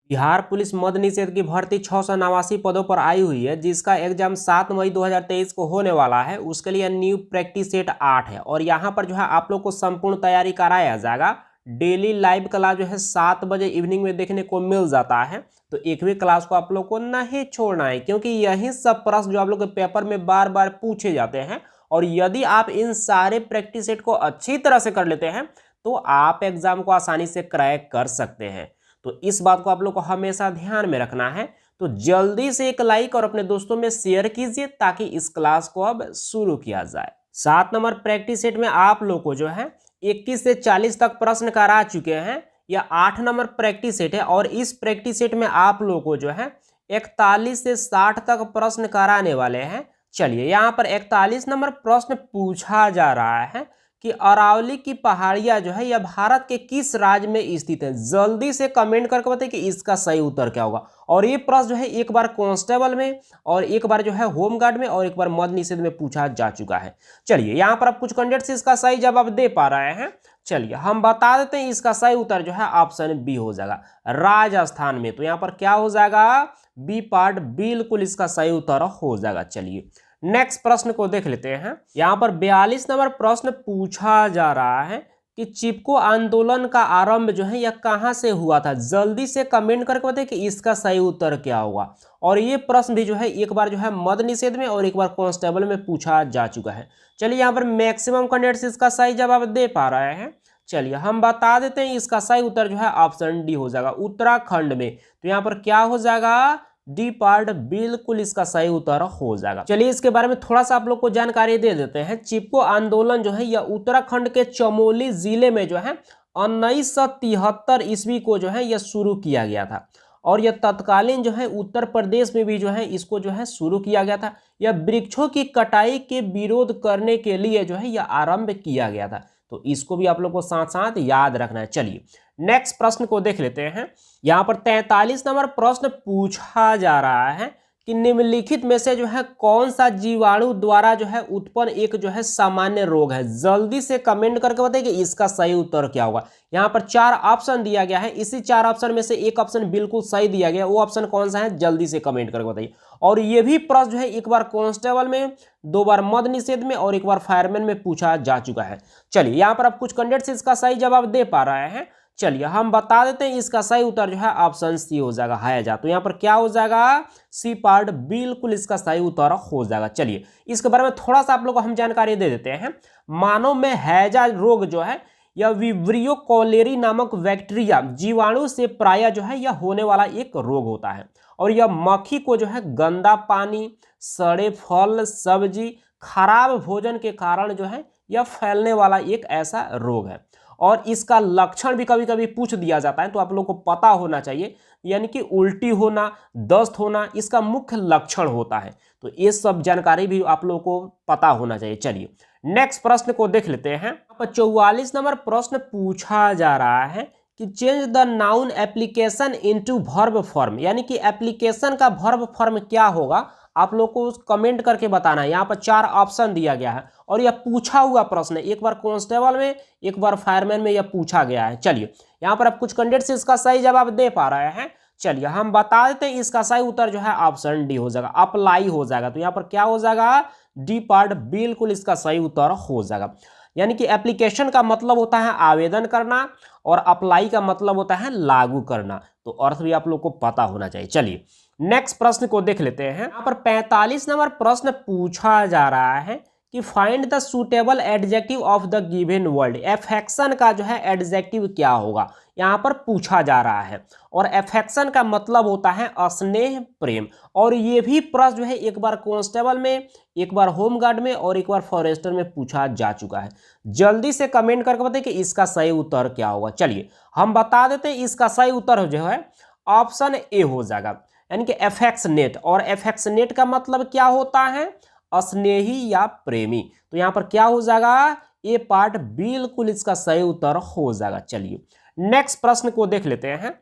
Bihar police मद निषेध की भर्ती 689 पदों पर आई हुई है, जिसका एग्जाम 7 मई 2023 को होने वाला है। उसके लिए न्यू प्रैक्टिस सेट 8 है और यहाँ पर जो है आप लोग को संपूर्ण तैयारी कराया जाएगा। डेली लाइव क्लास जो है 7 बजे इवनिंग में देखने को मिल जाता है, तो एक भी क्लास को आप लोग को नहीं छोड़ना है, क्योंकि यही सब प्रश्न जो आप लोग के पेपर में बार बार पूछे जाते हैं। और यदि आप इन सारे प्रैक्टिस सेट को अच्छी तरह से कर लेते हैं तो आप एग्जाम को आसानी से क्रैक कर सकते हैं। तो इस बात को आप लोग को हमेशा ध्यान में रखना है। तो जल्दी से एक लाइक और अपने दोस्तों में शेयर कीजिए ताकि इस क्लास को अब शुरू किया जाए। 7 नंबर प्रैक्टिस सेट में आप लोग को जो है 21 से 40 तक प्रश्न करा चुके हैं। यह 8 नंबर प्रैक्टिस सेट है और इस प्रैक्टिस सेट में आप लोग को जो है 41 से 60 तक प्रश्न कराने वाले हैं। चलिए, यहाँ पर 41 नंबर प्रश्न पूछा जा रहा है कि अरावली की पहाड़ियां जो है यह भारत के किस राज्य में स्थित है। जल्दी से कमेंट करके बताइए कि इसका सही उत्तर क्या होगा। और ये प्रश्न जो है एक बार कांस्टेबल में और एक बार जो है होमगार्ड में और एक बार मद निषेध में पूछा जा चुका है। चलिए, यहाँ पर आप कुछ कैंडिडेट्स इसका सही जवाब दे पा रहे हैं। चलिए हम बता देते हैं, इसका सही उत्तर जो है ऑप्शन बी हो जाएगा, राजस्थान में। तो यहाँ पर क्या हो जाएगा, बी पार्ट बिल्कुल इसका सही उत्तर हो जाएगा। चलिए नेक्स्ट प्रश्न को देख लेते हैं। यहाँ पर 42 नंबर प्रश्न पूछा जा रहा है कि चिपको आंदोलन का आरंभ जो है यह कहाँ से हुआ था। जल्दी से कमेंट करके बताइए कि इसका सही उत्तर क्या होगा। और ये प्रश्न भी जो है एक बार जो है मद निषेध में और एक बार कांस्टेबल में पूछा जा चुका है। चलिए, यहाँ पर मैक्सिमम कैंडिडेट्स इसका सही जवाब दे पा रहे हैं। चलिए हम बता देते हैं, इसका सही उत्तर जो है ऑप्शन डी हो जाएगा, उत्तराखंड में। तो यहाँ पर क्या हो जाएगा, डी पार्ट बिल्कुल इसका सही उत्तर हो जाएगा। चलिए इसके बारे में थोड़ा सा आप लोग को जानकारी दे देते हैं। चिपको आंदोलन जो है यह उत्तराखंड के चमोली जिले में जो है 1973 ईस्वी को जो है यह शुरू किया गया था। और यह तत्कालीन जो है उत्तर प्रदेश में भी जो है इसको जो है शुरू किया गया था। यह वृक्षों की कटाई के विरोध करने के लिए जो है यह आरंभ किया गया था। तो इसको भी आप लोग को साथ साथ याद रखना है। चलिए नेक्स्ट प्रश्न को देख लेते हैं। यहाँ पर 43 नंबर प्रश्न पूछा जा रहा है कि निम्नलिखित में से जो है कौन सा जीवाणु द्वारा जो है उत्पन्न एक जो है सामान्य रोग है। जल्दी से कमेंट करके बताइए कि इसका सही उत्तर क्या होगा। यहाँ पर 4 ऑप्शन दिया गया है, इसी 4 ऑप्शन में से एक ऑप्शन बिल्कुल सही दिया गया, वो ऑप्शन कौन सा है जल्दी से कमेंट करके बताइए। और ये भी प्रश्न जो है एक बार कांस्टेबल में, 2 बार मद निषेध में और एक बार फायरमैन में पूछा जा चुका है। चलिए यहाँ पर आप कुछ कैंडिडेट्स इसका सही जवाब दे पा रहे हैं। चलिए हम बता देते हैं, इसका सही उत्तर जो है ऑप्शन सी हो जाएगा, हैजा। तो यहाँ पर क्या हो जाएगा, सी पार्ट बिल्कुल इसका सही उत्तर हो जाएगा। चलिए इसके बारे में थोड़ा सा आप लोग को हम जानकारी दे देते हैं। मानव में हैजा रोग जो है यह विब्रियो कॉलेरी नामक बैक्टीरिया जीवाणु से प्राय जो है यह होने वाला एक रोग होता है। और यह मक्खी को जो है गंदा पानी, सड़े फल सब्जी, खराब भोजन के कारण जो है यह फैलने वाला एक ऐसा रोग है। और इसका लक्षण भी कभी कभी पूछ दिया जाता है, तो आप लोग को पता होना चाहिए। यानी कि उल्टी होना, दस्त होना इसका मुख्य लक्षण होता है। तो ये सब जानकारी भी आप लोग को पता होना चाहिए। चलिए नेक्स्ट प्रश्न को देख लेते हैं। यहाँ पर 44 नंबर प्रश्न पूछा जा रहा है कि change the noun application into verb form, यानी कि एप्लीकेशन का वर्ब फॉर्म क्या होगा, आप लोग को कमेंट करके बताना है। यहाँ पर 4 ऑप्शन दिया गया है और यह पूछा हुआ प्रश्न है, एक बार कांस्टेबल में एक बार फायरमैन में यह पूछा गया है। चलिए यहाँ पर आप कुछ कैंडिडेट्स इसका सही जवाब दे पा रहे हैं। चलिए हम बता देते हैं, इसका सही उत्तर जो है ऑप्शन डी हो जाएगा, अप्लाई हो जाएगा। तो यहाँ पर क्या हो जाएगा, डी पार्ट बिल्कुल इसका सही उत्तर हो जाएगा। यानी कि एप्लीकेशन का मतलब होता है आवेदन करना और अप्लाई का मतलब होता है लागू करना। तो अर्थ भी आप लोग को पता होना चाहिए। चलिए नेक्स्ट प्रश्न को देख लेते हैं। यहाँ पर 45 नंबर प्रश्न पूछा जा रहा है कि find the suitable adjective of the given word. Affection का जो है एडजेक्टिव क्या होगा, यहाँ पर पूछा जा रहा है। और एफेक्शन का मतलब होता है स्नेह, प्रेम। और ये भी प्रश्न जो है एक बार कांस्टेबल में, एक बार होमगार्ड में और एक बार फॉरेस्टर में पूछा जा चुका है। जल्दी से कमेंट करके बताइए कि इसका सही उत्तर क्या होगा। चलिए हम बता देते हैं, इसका सही उत्तर जो है ऑप्शन ए हो जाएगा, यानी कि एफेक्शनेट। और एफेक्शनेट का मतलब क्या होता है, स्नेही या प्रेमी। तो यहाँ पर क्या हो जाएगा, ए पार्ट बिल्कुल इसका सही उत्तर हो जाएगा। चलिए नेक्स्ट प्रश्न को देख लेते हैं।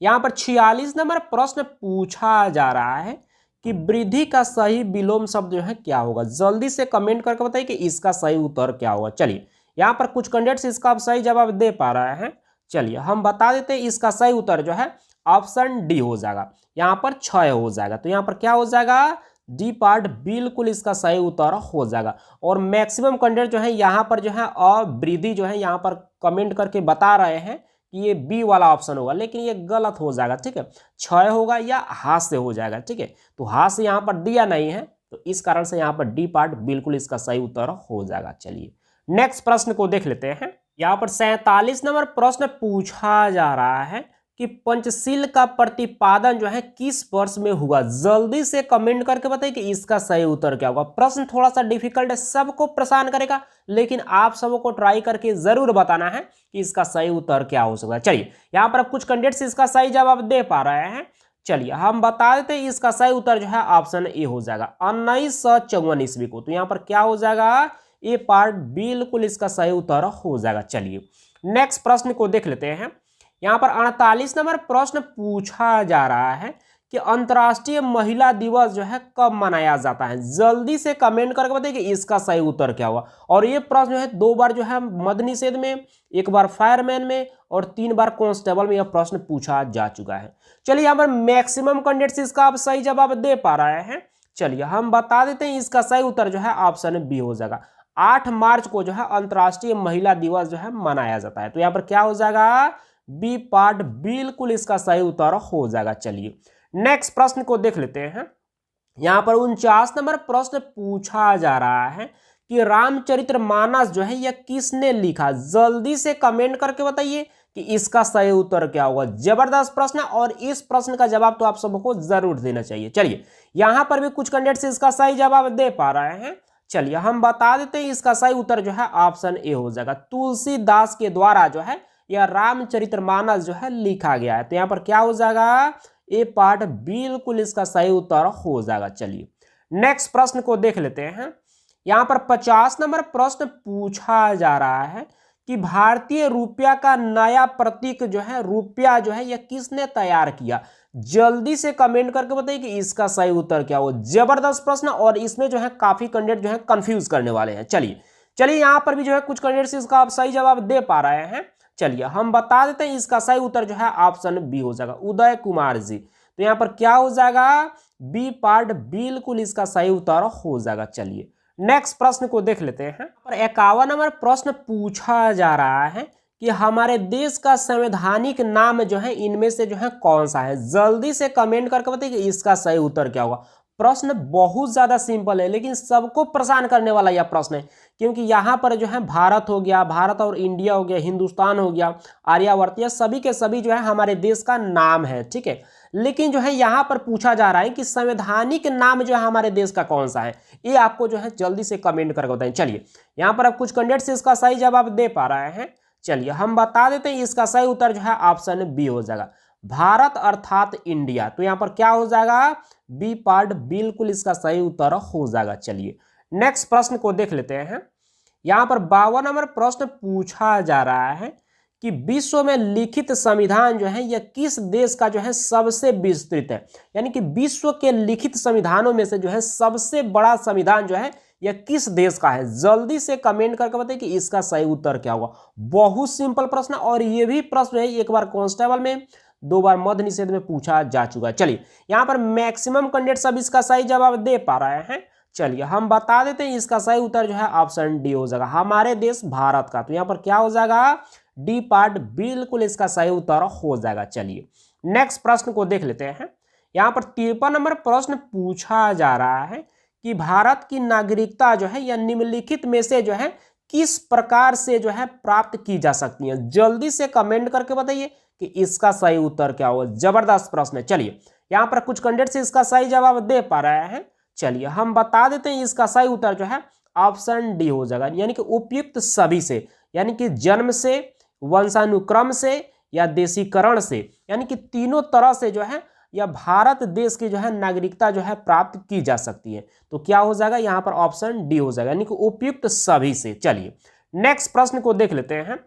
यहाँ पर 46 नंबर प्रश्न पूछा जा रहा है कि वृद्धि का सही विलोम शब्द जो है क्या होगा। जल्दी से कमेंट करके बताइए कि इसका सही उत्तर क्या होगा। चलिए यहाँ पर कुछ कैंडिडेट्स इसका सही जवाब दे पा रहे हैं। चलिए हम बता देते हैं, इसका सही उत्तर जो है ऑप्शन डी हो जाएगा, यहाँ पर 6 हो जाएगा। तो यहाँ पर क्या हो जाएगा, डी पार्ट बिल्कुल इसका सही उत्तर हो जाएगा। और मैक्सिमम कैंडिडेट जो है यहाँ पर जो है अवृद्धि जो है यहाँ पर कमेंट करके बता रहे हैं कि ये बी वाला ऑप्शन होगा, लेकिन ये गलत हो जाएगा। ठीक है, 6 होगा या हाथ से हो जाएगा। ठीक है, तो हाथ से यहाँ पर दिया नहीं है, तो इस कारण से यहाँ पर डी पार्ट बिल्कुल इसका सही उत्तर हो जाएगा। चलिए नेक्स्ट प्रश्न को देख लेते हैं। यहाँ पर 47 नंबर प्रश्न पूछा जा रहा है कि पंचशील का प्रतिपादन जो है किस वर्ष में हुआ। जल्दी से कमेंट करके बताइए कि इसका सही उत्तर क्या होगा। प्रश्न थोड़ा सा डिफिकल्ट है, सबको परेशान करेगा, लेकिन आप सबको ट्राई करके जरूर बताना है कि इसका सही उत्तर क्या हो सकता है। चलिए यहाँ पर कुछ कैंडिडेट्स इसका सही जवाब दे पा रहे हैं। चलिए हम बता देते हैं, इसका सही उत्तर जो है ऑप्शन ए हो जाएगा 1954 ईस्वी को। तो यहाँ पर क्या हो जाएगा, ए पार्ट बिल्कुल इसका सही उत्तर हो जाएगा। चलिए नेक्स्ट प्रश्न को देख लेते हैं। यहाँ पर 48 नंबर प्रश्न पूछा जा रहा है कि अंतर्राष्ट्रीय महिला दिवस जो है कब मनाया जाता है। जल्दी से कमेंट करके बताइए कि इसका सही उत्तर क्या हुआ। और ये प्रश्न जो है 2 बार जो है मद्य निषेध में, 1 बार फायरमैन में और 3 बार कांस्टेबल में यह प्रश्न पूछा जा चुका है। चलिए यहाँ पर मैक्सिमम कैंडिडेट्स इसका आप सही जवाब दे पा रहे हैं। चलिए हम बता देते हैं, इसका सही उत्तर जो है ऑप्शन बी हो जाएगा। 8 मार्च को जो है अंतर्राष्ट्रीय महिला दिवस जो है मनाया जाता है। तो यहाँ पर क्या हो जाएगा, बी पार्ट बिल्कुल इसका सही उत्तर हो जाएगा। चलिए नेक्स्ट प्रश्न को देख लेते हैं। यहाँ पर 49 नंबर प्रश्न पूछा जा रहा है कि रामचरितमानस जो है यह किसने लिखा। जल्दी से कमेंट करके बताइए कि इसका सही उत्तर क्या होगा। जबरदस्त प्रश्न है और इस प्रश्न का जवाब तो आप सबको जरूर देना चाहिए। चलिए यहाँ पर भी कुछ कैंडिडेट्स इसका सही जवाब दे पा रहे हैं। चलिए हम बता देते हैं, इसका सही उत्तर जो है ऑप्शन ए हो जाएगा। तुलसीदास के द्वारा जो है यह रामचरितमानस जो है लिखा गया है। तो यहाँ पर क्या हो जाएगा, ए पार्ट बिल्कुल इसका सही उत्तर हो जाएगा। चलिए नेक्स्ट प्रश्न को देख लेते हैं। यहाँ पर 50 नंबर प्रश्न पूछा जा रहा है कि भारतीय रुपया का नया प्रतीक जो है रुपया जो है यह किसने तैयार किया। जल्दी से कमेंट करके बताइए कि इसका सही उत्तर क्या हो। जबरदस्त प्रश्न और इसमें जो है काफी कैंडिडेट जो है कंफ्यूज करने वाले हैं। चलिए यहाँ पर भी जो है कुछ कैंडिडेट्स इसका आप सही जवाब दे पा रहे हैं। चलिए हम बता देते हैं, इसका सही उत्तर जो है ऑप्शन बी हो जाएगा, उदय कुमार जी। तो यहाँ पर क्या हो जाएगा, बी पार्ट बिल्कुल इसका सही उत्तर हो जाएगा। चलिए नेक्स्ट प्रश्न को देख लेते हैं। 51 नंबर प्रश्न पूछा जा रहा है कि हमारे देश का संवैधानिक नाम जो है इनमें से जो है कौन सा है। जल्दी से कमेंट करके बताइए कि इसका सही उत्तर क्या होगा। प्रश्न बहुत ज्यादा सिंपल है, लेकिन सबको परेशान करने वाला यह प्रश्न है, क्योंकि यहाँ पर जो है भारत हो गया, भारत और इंडिया हो गया, हिंदुस्तान हो गया, आर्यावर्त, यह सभी के सभी जो है हमारे देश का नाम है। ठीक है, लेकिन जो है यहाँ पर पूछा जा रहा है कि संवैधानिक नाम जो है हमारे देश का कौन सा है। ये आपको जो है जल्दी से कमेंट करके बताएं। चलिए यहाँ पर अब कुछ कैंडिडेट्स इसका सही जवाब दे पा रहे हैं। चलिए हम बता देते हैं, इसका सही उत्तर जो है ऑप्शन बी हो जाएगा, भारत अर्थात इंडिया। तो यहाँ पर क्या हो जाएगा, बी पार्ट बिल्कुल इसका सही उत्तर हो जाएगा। चलिए नेक्स्ट प्रश्न को देख लेते हैं। यहाँ पर 52 नंबर प्रश्न पूछा जा रहा है कि विश्व में लिखित संविधान जो है यह किस देश का जो है सबसे विस्तृत है। यानी कि विश्व के लिखित संविधानों में से जो है सबसे बड़ा संविधान जो है यह किस देश का है। जल्दी से कमेंट करके बताइए कि इसका सही उत्तर क्या होगा। बहुत सिंपल प्रश्न, और ये भी प्रश्न है 1 बार कांस्टेबल में, 2 बार मद्य निषेध में पूछा जा चुका है। चलिए यहाँ पर मैक्सिमम कैंडिडेट सब इसका सही जवाब दे पा रहे हैं। चलिए हम बता देते हैं, इसका सही उत्तर जो है ऑप्शन डी हो जाएगा, हमारे देश भारत का। तो यहाँ पर क्या हो जाएगा, डी पार्ट बिल्कुल इसका सही उत्तर हो जाएगा। चलिए नेक्स्ट प्रश्न को देख लेते हैं। यहाँ पर 53 नंबर प्रश्न पूछा जा रहा है कि भारत की नागरिकता जो है या निम्नलिखित में से जो है किस प्रकार से जो है प्राप्त की जा सकती है। जल्दी से कमेंट करके बताइए कि इसका सही उत्तर क्या होगा। जबरदस्त प्रश्न है। चलिए यहाँ पर कुछ कैंडिडेट्स इसका सही जवाब दे पा रहे हैं। चलिए हम बता देते हैं, इसका सही उत्तर जो है ऑप्शन डी हो जाएगा, यानी कि उपयुक्त सभी से, यानी कि जन्म से, वंशानुक्रम से या देशीकरण से, यानी कि तीनों तरह से जो है या भारत देश की जो है नागरिकता जो है प्राप्त की जा सकती है। तो क्या हो जाएगा, यहाँ पर ऑप्शन डी हो जाएगा, यानी कि उपयुक्त सभी से। चलिए नेक्स्ट प्रश्न को देख लेते हैं।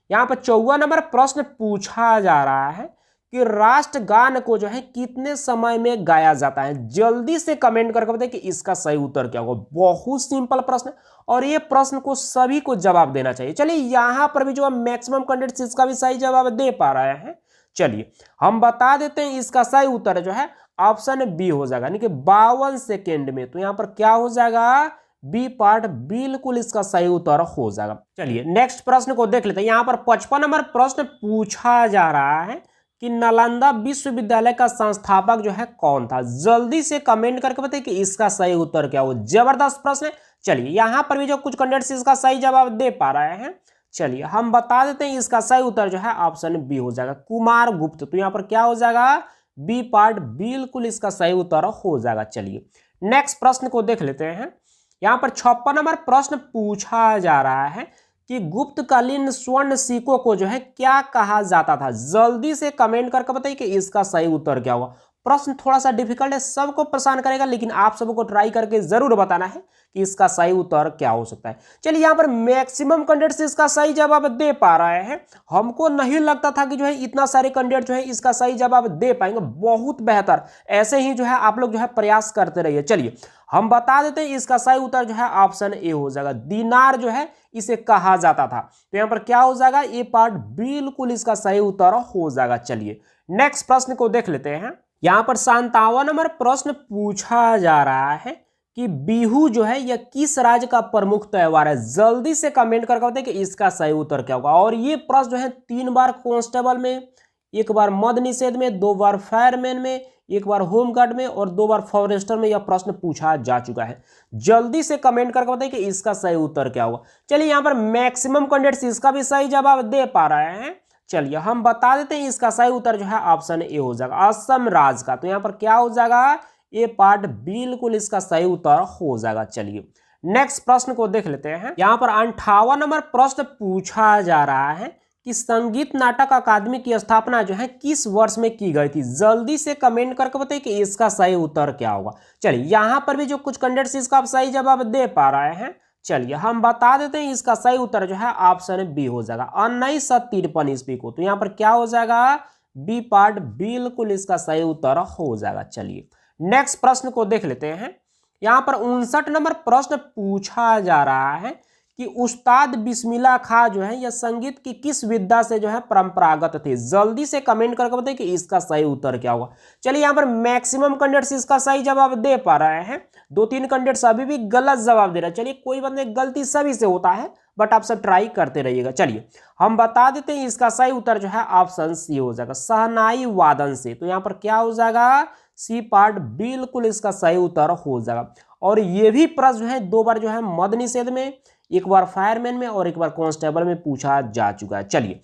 यहाँ पर 54 नंबर प्रश्न पूछा जा रहा है कि राष्ट्रगान को जो है कितने समय में गाया जाता है। जल्दी से कमेंट करके बताइए कि इसका सही उत्तर क्या होगा। बहुत सिंपल प्रश्न और ये प्रश्न को सभी को जवाब देना चाहिए। चलिए यहाँ पर भी जो है मैक्सिमम कैंडिडेट्स इसका भी सही जवाब दे पा रहे हैं। चलिए हम बता देते हैं इसका सही उत्तर जो है ऑप्शन बी हो जाएगा, यानी कि 52 सेकेंड में। तो यहां पर क्या हो जाएगा, बी पार्ट बिल्कुल इसका सही उत्तर हो जाएगा। चलिए नेक्स्ट प्रश्न को देख लेते हैं। यहां पर 55 नंबर प्रश्न पूछा जा रहा है कि नालंदा विश्वविद्यालय का संस्थापक जो है कौन था। जल्दी से कमेंट करके बताइए कि इसका सही उत्तर क्या हो। जबरदस्त प्रश्न है। चलिए यहां पर भी जो कुछ कैंडिडेट्स इसका सही जवाब दे पा रहे हैं, चलिए हम बता देते हैं इसका सही उत्तर जो है ऑप्शन बी हो जाएगा, कुमार गुप्त। तो यहां पर क्या हो जाएगा, बी पार्ट बिल्कुल इसका सही उत्तर हो जाएगा। चलिए नेक्स्ट प्रश्न को देख लेते हैं। यहां पर 56 नंबर प्रश्न पूछा जा रहा है कि गुप्तकालीन स्वर्ण सिक्कों को जो है क्या कहा जाता था। जल्दी से कमेंट करके बताइए कि इसका सही उत्तर क्या होगा। प्रश्न थोड़ा सा डिफिकल्ट है, सबको परेशान करेगा, लेकिन आप सबको ट्राई करके जरूर बताना है कि इसका सही उत्तर क्या हो सकता है। चलिए यहां पर मैक्सिमम कैंडिडेट्स इसका सही जवाब दे पा रहे हैं। हमको नहीं लगता था कि जो है इतना सारे कैंडिडेट जो है इसका सही जवाब दे पाएंगे। बहुत बेहतर, ऐसे ही जो है आप लोग जो है प्रयास करते रहिए। चलिए हम बता देते हैं इसका सही उत्तर जो है ऑप्शन ए हो जाएगा, दीनार जो है इसे कहा जाता था। तो यहां पर क्या हो जाएगा, ए पार्ट बिल्कुल इसका सही उत्तर हो जाएगा। चलिए नेक्स्ट प्रश्न को देख लेते हैं। यहां पर 57 नंबर प्रश्न पूछा जा रहा है कि बिहू जो है यह किस राज्य का प्रमुख त्योहार है। जल्दी से कमेंट करके बताइए कि इसका सही उत्तर क्या होगा। और ये प्रश्न जो है 3 बार कांस्टेबल में, 1 बार मद निषेध में, 2 बार फायरमैन में, 1 बार होमगार्ड में और 2 बार फॉरेस्टर में यह प्रश्न पूछा जा चुका है। जल्दी से कमेंट करके बताइए कि इसका सही उत्तर क्या होगा। चलिए यहां पर मैक्सिमम कैंडिडेट्स इसका भी सही जवाब दे पा रहे हैं। चलिए हम बता देते हैं इसका सही उत्तर जो है ऑप्शन ए हो जाएगा, असम राज्य का। तो यहां पर क्या हो जाएगा, ए पार्ट बिल्कुल इसका सही उत्तर हो जाएगा। चलिए नेक्स्ट प्रश्न को देख लेते हैं। यहां पर 58 नंबर प्रश्न पूछा जा रहा है कि संगीत नाटक अकादमी की स्थापना जो है किस वर्ष में की गई थी। जल्दी से कमेंट करके बताइए कि इसका सही उत्तर क्या होगा। चलिए यहां पर भी जो कुछ कैंडिडेट्स इसका सही जवाब दे पा रहे हैं, चलिए हम बता देते हैं इसका सही उत्तर जो है ऑप्शन बी हो जाएगा, 1953 ईस्वी को। तो यहां पर क्या हो जाएगा, बी पार्ट बिल्कुल इसका सही उत्तर हो जाएगा। चलिए नेक्स्ट प्रश्न को देख लेते हैं। यहां पर 59 नंबर प्रश्न पूछा जा रहा है कि उस्ताद बिस्मिल्लाह खां जो है यह संगीत की किस विद्या से जो है परंपरागत थे। जल्दी से कमेंट करके बताइए कि इसका सही उत्तर क्या होगा। चलिए यहां पर मैक्सिमम कैंडिडेट्स इसका सही जवाब दे पा रहे हैं, 2-3 कैंडिडेट्स अभी भी गलत जवाब दे रहे हैं। चलिए कोई बात नहीं, गलती सभी से होता है, बट आप सब ट्राई करते रहिएगा। चलिए हम बता देते हैं इसका सही उत्तर जो है ऑप्शन सी हो जाएगा, शहनाई वादन से। तो यहां पर क्या हो जाएगा, सी पार्ट बिल्कुल इसका सही उत्तर हो जाएगा। और ये भी प्रश्न जो है 2 बार जो है मद निषेध में, 1 बार फायरमैन में और 1 बार कांस्टेबल में पूछा जा चुका है। चलिए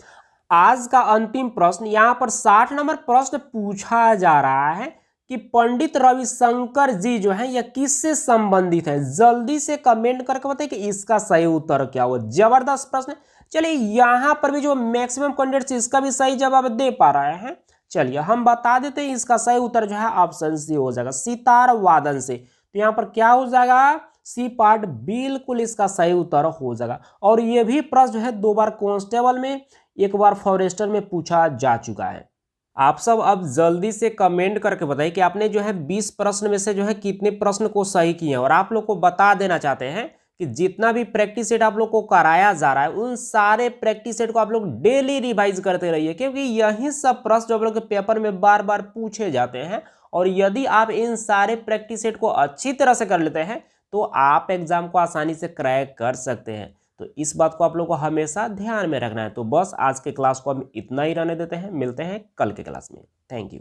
आज का अंतिम प्रश्न, यहां पर 60 नंबर प्रश्न पूछा जा रहा है कि पंडित रविशंकर जी जो है यह किससे संबंधित है। जल्दी से कमेंट करके बताइए कि इसका सही उत्तर क्या हो। जबरदस्त प्रश्न। चलिए यहां पर भी जो मैक्सिमम कैंडिडेट्स इसका भी सही जवाब दे पा रहे हैं। चलिए हम बता देते हैं इसका सही उत्तर जो है ऑप्शन सी हो जाएगा, सितार वादन से। तो यहां पर क्या हो जाएगा, सी पार्ट बिल्कुल इसका सही उत्तर हो जाएगा। और यह भी प्रश्न जो है 2 बार कांस्टेबल में, 1 बार फॉरेस्टर में पूछा जा चुका है। आप सब अब जल्दी से कमेंट करके बताइए कि आपने जो है 20 प्रश्न में से जो है कितने प्रश्न को सही किए हैं। और आप लोग को बता देना चाहते हैं कि जितना भी प्रैक्टिस सेट आप लोग को कराया जा रहा है, उन सारे प्रैक्टिस सेट को आप लोग डेली रिवाइज करते रहिए, क्योंकि यही सब प्रश्न जो आप लोग के पेपर में बार बार पूछे जाते हैं। और यदि आप इन सारे प्रैक्टिस सेट को अच्छी तरह से कर लेते हैं तो आप एग्जाम को आसानी से क्रैक कर सकते हैं। तो इस बात को आप लोग को हमेशा ध्यान में रखना है। तो बस आज के क्लास को हम इतना ही रहने देते हैं, मिलते हैं कल के क्लास में। Thank you.